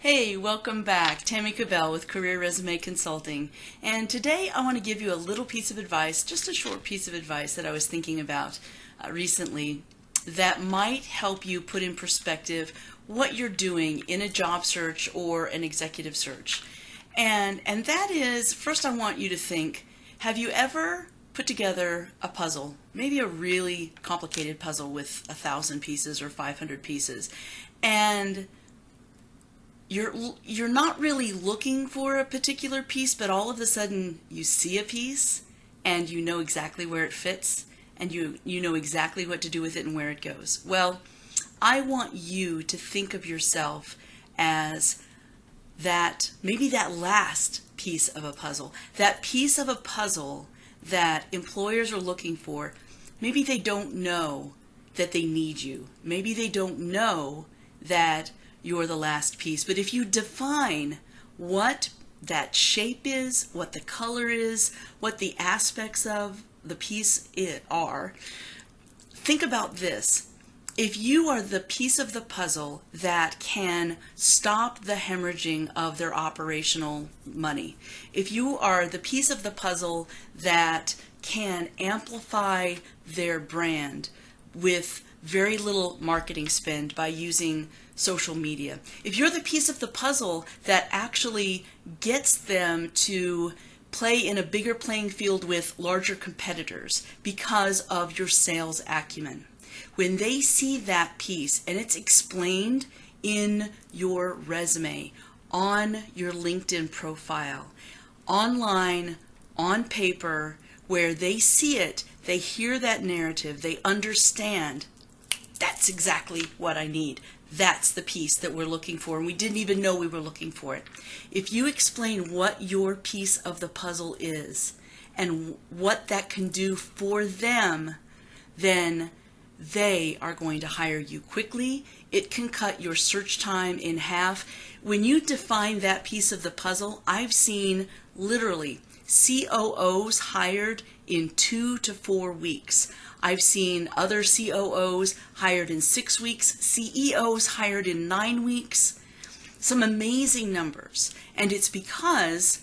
Hey, welcome back. Tammy Kabell with Career Resume Consulting. And today I want to give you a little piece of advice, just a short piece of advice that I was thinking about recently that might help you put in perspective what you're doing in a job search or an executive search. And that is, first I want you to think, have you ever put together a puzzle, maybe a really complicated puzzle with 1,000 pieces or 500 pieces, and you're not really looking for a particular piece, but all of a sudden you see a piece and you know exactly where it fits and you know exactly what to do with it and where it goes. Well, I want you to think of yourself as maybe that last piece of a puzzle, that piece of a puzzle that employers are looking for. Maybe they don't know that they need you. Maybe they don't know that you're the last piece. But if you define what that shape is, what the color is, what the aspects of the piece are, think about this. If you are the piece of the puzzle that can stop the hemorrhaging of their operational money, if you are the piece of the puzzle that can amplify their brand with very little marketing spend by using social media, if you're the piece of the puzzle that actually gets them to play in a bigger playing field with larger competitors because of your sales acumen, when they see that piece and it's explained in your resume, on your LinkedIn profile, online, on paper, where they see it, they hear that narrative, they understand, that's exactly what I need. That's the piece that we're looking for, and we didn't even know we were looking for it. If you explain what your piece of the puzzle is and what that can do for them, then they are going to hire you quickly. It can cut your search time in half. When you define that piece of the puzzle, I've seen literally COOs hired in 2 to 4 weeks. I've seen other COOs hired in 6 weeks, CEOs hired in 9 weeks. Some amazing numbers. And it's because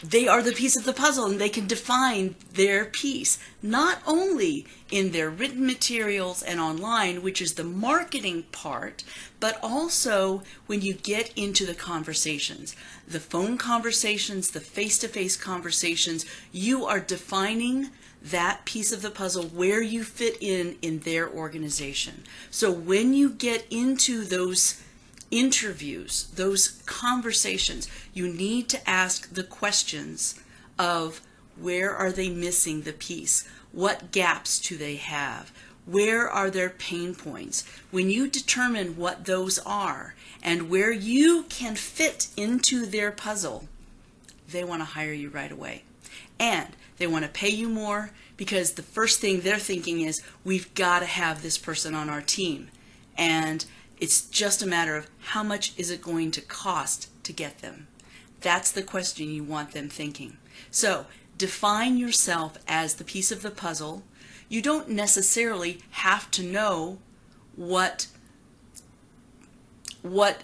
they are the piece of the puzzle and they can define their piece, not only in their written materials and online, which is the marketing part, but also when you get into the conversations, the phone conversations, the face-to-face conversations, you are defining that piece of the puzzle where you fit in their organization. So when you get into those interviews, those conversations, you need to ask the questions of where are they missing the piece? What gaps do they have? Where are their pain points? When you determine what those are and where you can fit into their puzzle, they want to hire you right away. And they want to pay you more because the first thing they're thinking is, we've got to have this person on our team. And it's just a matter of how much is it going to cost to get them. That's the question you want them thinking. So define yourself as the piece of the puzzle. You don't necessarily have to know what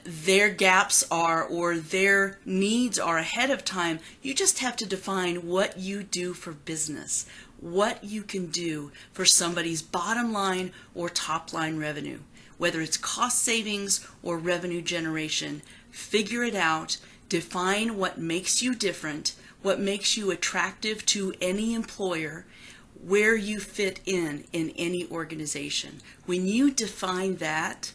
their gaps are or their needs are ahead of time. You just have to define what you do for business, what you can do for somebody's bottom line or top line revenue. Whether it's cost savings or revenue generation, figure it out, define what makes you different, what makes you attractive to any employer, where you fit in any organization. When you define that,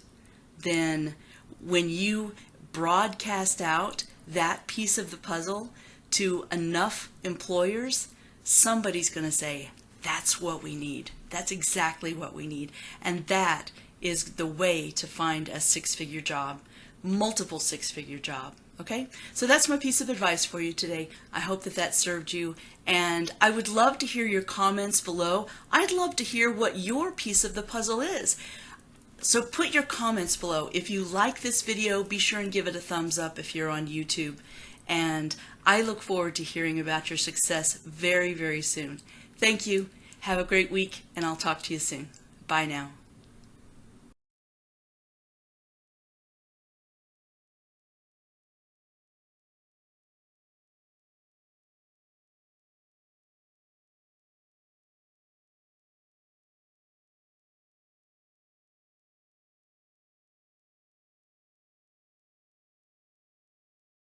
then when you broadcast out that piece of the puzzle to enough employers, somebody's going to say, that's what we need. That's exactly what we need. And that is the way to find a six-figure job, multiple six-figure job. Okay? So that's my piece of advice for you today. I hope that served you, and I would love to hear your comments below. I'd love to hear what your piece of the puzzle is. So put your comments below. If you like this video, be sure and give it a thumbs up if you're on YouTube. And I look forward to hearing about your success very, very soon. Thank you. Have a great week, and I'll talk to you soon. Bye now.